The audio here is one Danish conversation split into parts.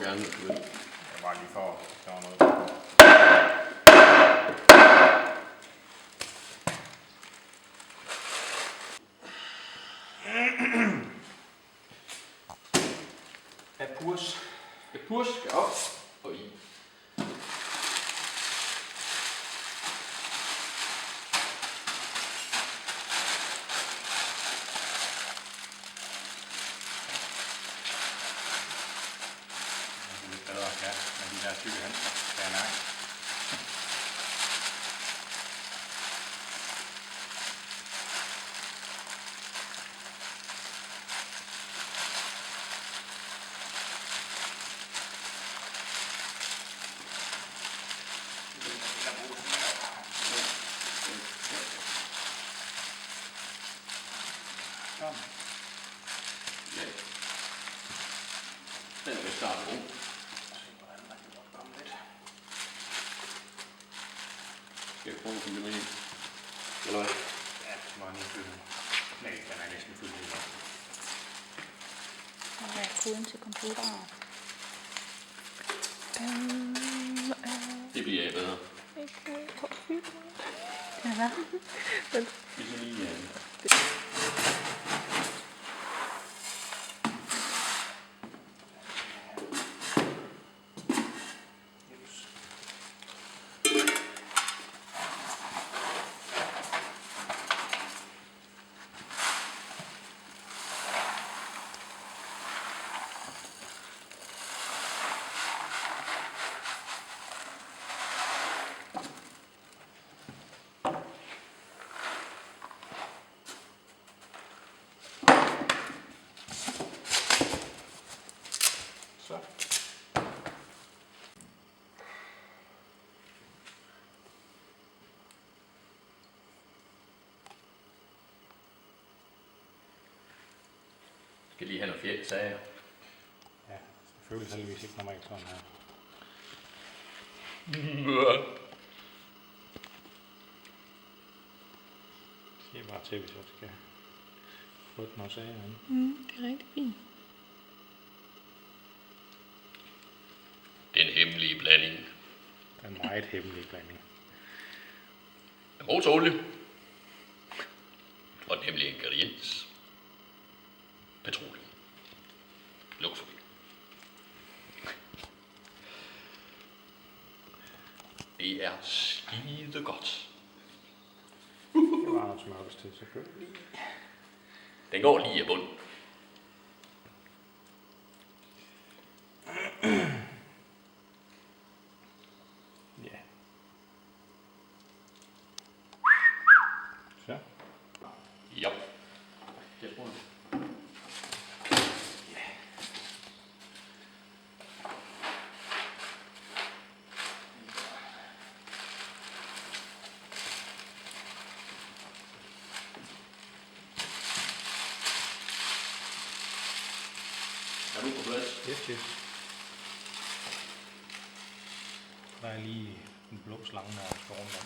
gerne begynde. Jeg var lige for at gøre noget. Purs skal op og i. Det er lidt bedre, ja, med de der tykke handsker, kan jeg mærke. Ja. Den er vist starte rum. Skal jeg prøve at komme ind i? Eller hvad? Ja, det må jeg lige fylde. Nej, den er næsten fyldt lige nu. Hvad er koden til computeren? Det bliver bedre. Kan det være? Vi skal lige... Så. Skal lige have noget fjeld, sagde jeg. Ja, det føles heldigvis ikke normalt sådan her. Det er bare til, hvis jeg skal få noget sager herinde. Det er rigtig fint. Den hemmelige blanding Den meget hemmelige blanding. af motorolie og den hemmelige ingrediens. Petroleum. Luk forbi. Det er skide godt. Det var noget smørkes til, selvfølgelig. Den går lige af bunden. Ja. Så. Ja. Jeg tror det. Er du på plads? Yes. Der er lige en blå slange, der skal rundt om.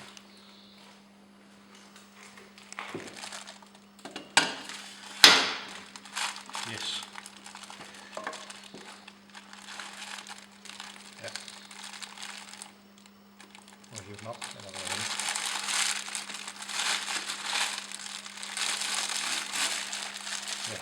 Yes. Ja. Må jeg hive den op, eller hvad er det? Ja.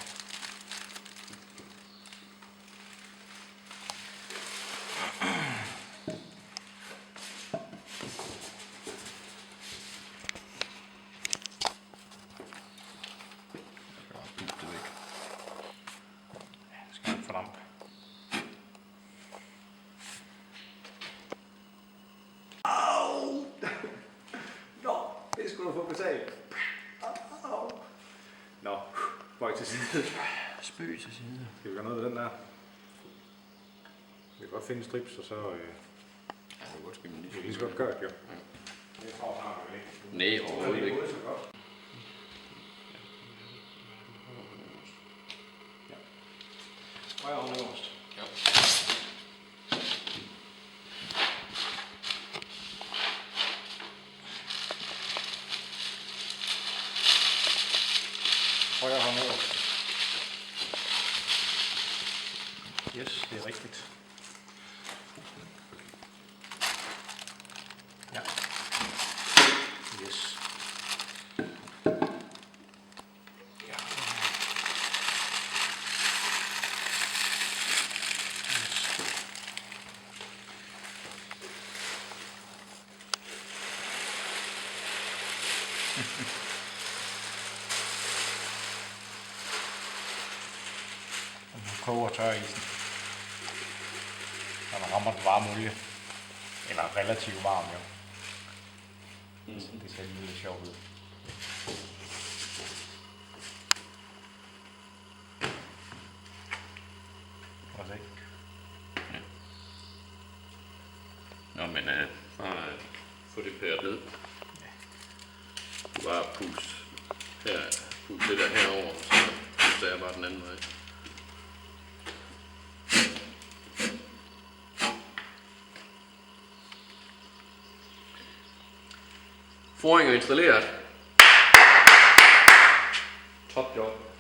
Skal ikke få damp. Nå, det skulle du få betalt. Nå, bøj til side. Spøg til side. Skal vi gøre noget ved den der? Vi kan godt finde strips, og så... Ja, det er godt, skal man vi kan lige så godt gøre det, jo. Ja. Det tror jeg snart, vi ikke. Nej, overhovedet ikke. så godt. Ja. Højre hånd øverst. Ja. Højre hånd øverst. Yes, det er rigtigt. Og nu koger tør isen. Når man rammer den varme olie. Eller relativt varm jo. Det ser lige lidt sjovt ud. Prøv at se. Nå, men bare få det pæret ned. Du bare pust her, pust det der herover, så puster jeg bare den anden vej. Foringer installeret. Top job.